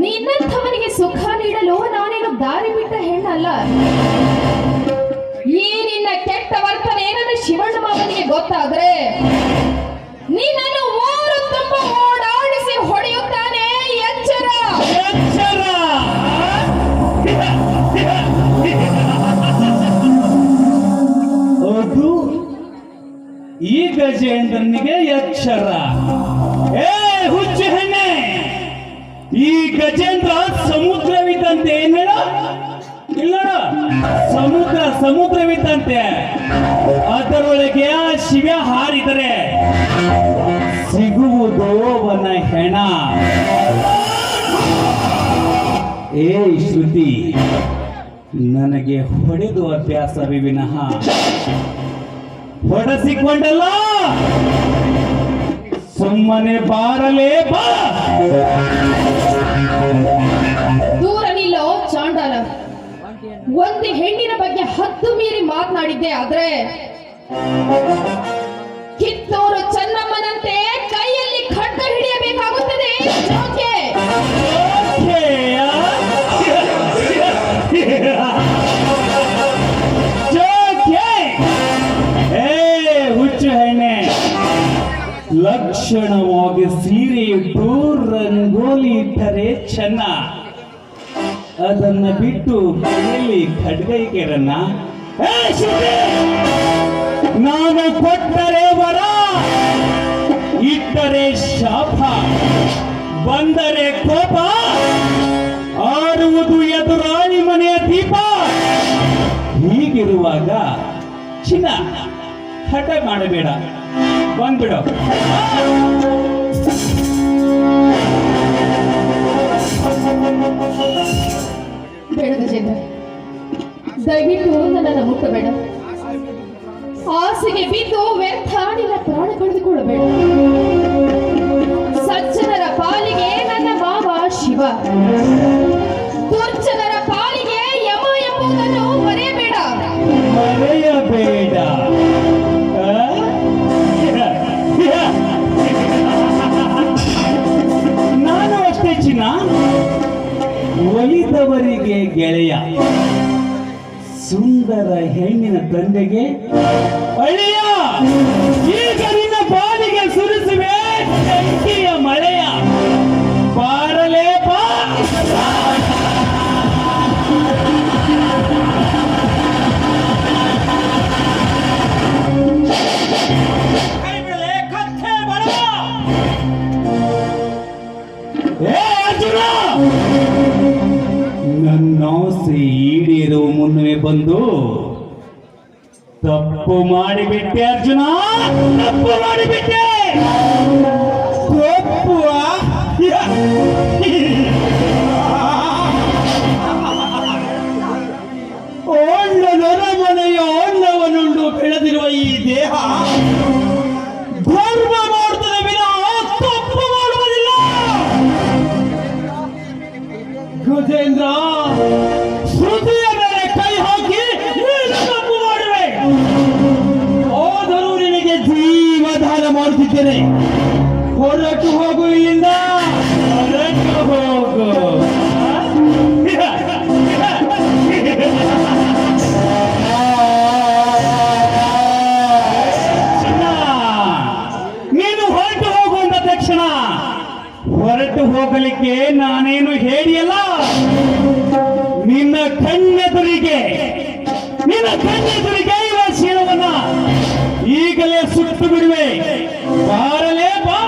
ನಿನ್ನಂಥವನಿಗೆ ಸುಖ ನೀಡಲು ನಾನೇನು ದಾರಿ ಬಿಟ್ಟ ಹೆಣ್ಣಲ್ಲ. ಈ ನಿನ್ನ ಕೆಟ್ಟ ವರ್ತನೆ ನನ್ನ ಶಿವಣ್ಣ ಮಾವನಿಗೆ ಗೊತ್ತಾದ್ರೆ ನೀನನ್ನು ಊರು ತುಂಬ ಓಡಾಡಿಸಿ ಹೊಡೆಯುತ್ತಾನೆ. ಎಚ್ಚರ ಎಚ್ಚರ. ಅದು ಈ ಗಜೇಂದ್ರನಿಗೆ ಎಚ್ಚರ. ಏ ಹುಚ್ಚು ಹೆಣ್ಣೆ, ಈ ಗಜೇಂದ್ರ ಸಮುದ್ರವಿದ್ದಂತೆ ಏನೇಳ ಇಲ್ಲ, ಸಮುದ್ರವಿದ್ದಂತೆ. ಅದರೊಳಗೆ ಆ ಶಿವ ಹಾರಿದರೆ ಸಿಗುವುದು ಅವನ ಹೆಣ. ಏ ಶ್ರುತಿ, ನನಗೆ ಹೊಡೆದು ಅಭ್ಯಾಸವೇ ವಿನಃ ಹೊಡೆಸಿಕೊಂಡಲ್ಲ. ಸುಮ್ಮನೆ ಬಾರಲೇ ಬಾ. ದೂರ ನಿಲ್ಲೋ ಚಾಂಡಾಲ. ಒಂದು ಹೆಣ್ಣಿನ ಬಗ್ಗೆ ಹದ್ದು ಮೀರಿ ಮಾತನಾಡಿದ್ದೆ ಆದ್ರೆ ಕಿತ್ತೂರು ಚೆನ್ನಮ್ಮನಂತೆ ಕೈಯಲ್ಲಿ ಖಡ್ಗ ಹಿಡಿಯಬೇಕಾಗುತ್ತದೆ. ಜೋಕೆ ಹುಚ್ಚು ಹೆಣ್ಣೆ, ಲಕ್ಷಣವಾಗಿ ಸೀರೆ ಇಟ್ಟು ರಂಗೋಲಿ ಇಟ್ಟರೆ ಚೆನ್ನ. ಅದನ್ನ ಬಿಟ್ಟು ಕೈಯಲ್ಲಿ ಖಡ್ಗೈಕೆರನ್ನ. ನಾನು ಕೊಟ್ಟರೆ ವರ, ಇಟ್ಟರೆ ಶಾಪ, ಬಂದರೆ ಕೋಪ, ಆರುವುದು ಎದುರಾಳಿ ಮನೆಯ ದೀಪ. ಹೀಗಿರುವಾಗ ಚಿನ್ನ ಹಠ ಮಾಡಬೇಡ, ಬಂದ್ಬಿಡು. ಬೇಡ ಗಜೇಂದ್ರ, ದಯವಿಟ್ಟು ನನ್ನನ್ನು ಮುಟ್ಟಬೇಡ. ಆಸೆಗೆ ಬಿದ್ದು ವ್ಯರ್ಥ ನಿನ್ನ ಪ್ರಾಣ ಕಳೆದುಕೊಳ್ಳಬೇಡ. ಸಜ್ಜನರ ಪಾಲಿಗೆ ನನ್ನ ಮಾವ ಶಿವ, ದುರ್ಜನರ ಪಾಲಿಗೆ ಯಮ ಎಂಬುದನ್ನು ಮರೆಯಬೇಡ. ಮರೆಯಬೇಡ. ನಾನು ಅಷ್ಟೇ ಚಿನ್ನ, ಒಲಿದವರಿಗೆ ಗೆಳೆಯ, ಸುಂದರ ಹೆಣ್ಣಿನ ತಂದೆಗೆ ಅಳಿಯ. ಈಗ ನಿನ್ನ ಬಾಲಿಗೆ ಸುರಿಸುವೆ ಬೆಂಕಿಯ ಮಳೆಯ. ಬಾರಲೇ ಬಾ. ನನ್ನಾಸೆ ಈಡೇರುವ ಮುನ್ನವೇ ಬಂದು ತಪ್ಪು ಮಾಡಿಬಿಟ್ಟೆ ಅರ್ಜುನ, ತಪ್ಪು ಮಾಡಿಬಿಟ್ಟೆ. ತಪ್ಪು ಓಣ್ಣ ನರಮನೆಯ ಓಣ್ಣವನುಂಡು ಬೆಳೆದಿರುವ ಈ ದೇಹ ಧರ್ಮ ಮಾಡ್ತದೆ ವಿನಃ ತಪ್ಪು ಮಾಡುವುದಿಲ್ಲ. ಗಜೇಂದ್ರ, ಶ್ರುತಿಯ ಮೇಲೆ ಕೈ ಹಾಕಿ ನೀನು ತಪ್ಪು ಮಾಡುವೆ. ಹೋದರೂ ನಿನಗೆ ಜೀವದಾನ ಮಾಡುತ್ತಿದ್ದೇನೆ. ಹೊರಟು ಹೋಗು ಇಲ್ಲಿಂದ, ಹೊರಟು ಹೋಗು. ನೀನು ಹೊರಟು ಹೋಗುವಂತ ತಕ್ಷಣ ಹೊರಟು ಹೋಗಲಿಕ್ಕೆ ನಾನೇನು ಹೇಳಿಯಲ್ಲ. ನಿನ್ನ ಕಣ್ಣೆದುರಿಗೆ ಇರುವ ಶೀಲವನ್ನ ಈಗಲೇ ಸುಟ್ಟು ಬಿಡುವೆ. ಬಾರಲೇ ಬಾ.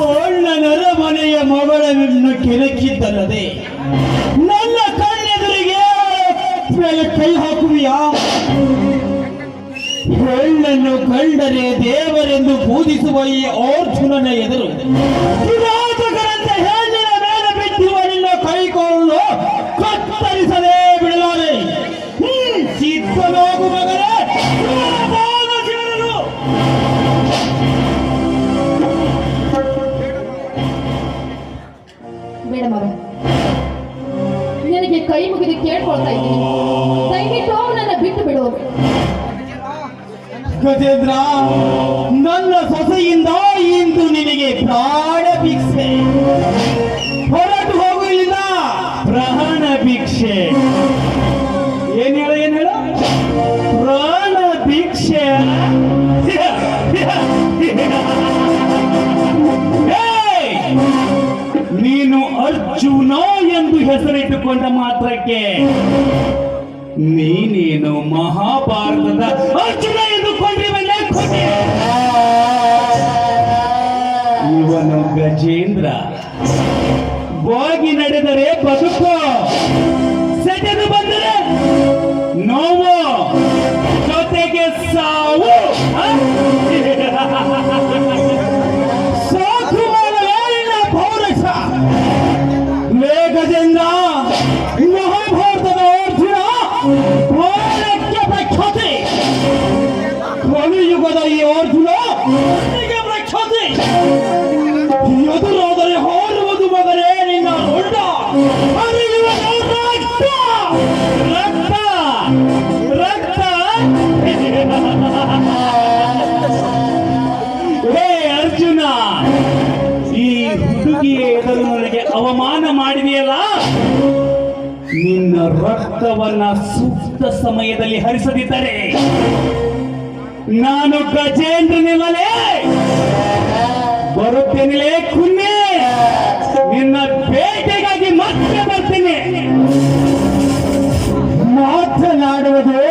ಒಳ್ಳನರ ಮನೆಯ ಮಗಳನ್ನು ಕೆಣಕಿದ್ದಲ್ಲದೆ ನನ್ನ ಕಣ್ಣೆದುರಿಗೆ ಮೇಲೆ ಕೈ ಹಾಕುವಿಯಾ? ಹೆಣ್ಣನ್ನು ಕಂಡರೆ ದೇವರೆಂದು ಪೂಜಿಸುವ ಈ ಅರ್ಜುನನ ಎದುರು ವಿರಾಜಕರಂತೆ ಹೆಣ್ಣಿನ ಮೇಲೆ ಬಿದ್ದಿರುವ ನಿನ್ನ ಕೈಕೊಳ್ಳು ಕತ್ತರಿಸಲೇ ಬಿಡಲಾರೆ. ಚಿತ್ತನೋಗು ಮಗನೇ, ಬೇಡ ಮಗ, ನನಗೆ ಕೈ ಮುಗಿದು ಕೇಳ್ಕೊಳ್ತಾ ಇದ್ದೀನಿ. ದಯವಿಟ್ಟು ನನ್ನ ಬಿಟ್ಟು ಬಿಡು. ಗಜೇಂದ್ರ, ನನ್ನ ಸೊಸೆಯಿಂದ ಇಂದು ಇಟ್ಟುಕೊಂಡ ಮಾತ್ರಕ್ಕೆ ನೀನೇನು ಮಹಾಭಾರತದ ಅರ್ಜುನ ಎಂದುಕೊಂಡಿವನೇ ಕೊನೆ. ಇವನು ಗಜೇಂದ್ರ. ಹೋಗಿ ನಡೆದರೆ ಬದುಕು, ಸೆಟೆದು ಬಂದರೆ ನೋವು, ಜೊತೆಗೆ ಸಾವು. ಸಾಕು ಮಾಡಲೇನ ಪೌರುಷ. ವೇಗದಿಂದ ಮಹಾಭಾರತದ ಅರ್ಜುನ ಹೋರಾಟಕ್ಕೆ ಪ್ರಖ್ಯಾತಿ. ಕಲಿಯುಗದ ಈ ಅರ್ಜುನ ಅವನಿಗೆ ಪ್ರಖ್ಯಾತಿ. ಎದುರಾದರೆ ಹಾರುವುದು ಮಗನೇ ನಿನ್ನ ರುಂಡ. ಹರಿಯುವುದು ರಕ್ತ, ರಕ್ತ, ರಕ್ತ. ಹೇ ಅರ್ಜುನ, ಈ ಹುಡುಗಿಯ ಎದುರು ನನಗೆ ಅವಮಾನ ಮಾಡಿದೆಯಲ್ಲ, ನಿನ್ನ ರಕ್ತವನ್ನ ಸೂಕ್ತ ಸಮಯದಲ್ಲಿ ಹರಿಸದಿದ್ದರೆ ನಾನು ಗಜೇಂದ್ರನಿಲ್ಲಲೇ ಬರುತ್ತೇನಿಲೇ ಕುನ್ನೆ. ನಿನ್ನ ಬೇಟೆಗಾಗಿ ಮತ್ತೆ ಬರ್ತೀನಿ. ಮಾತನಾಡುವುದು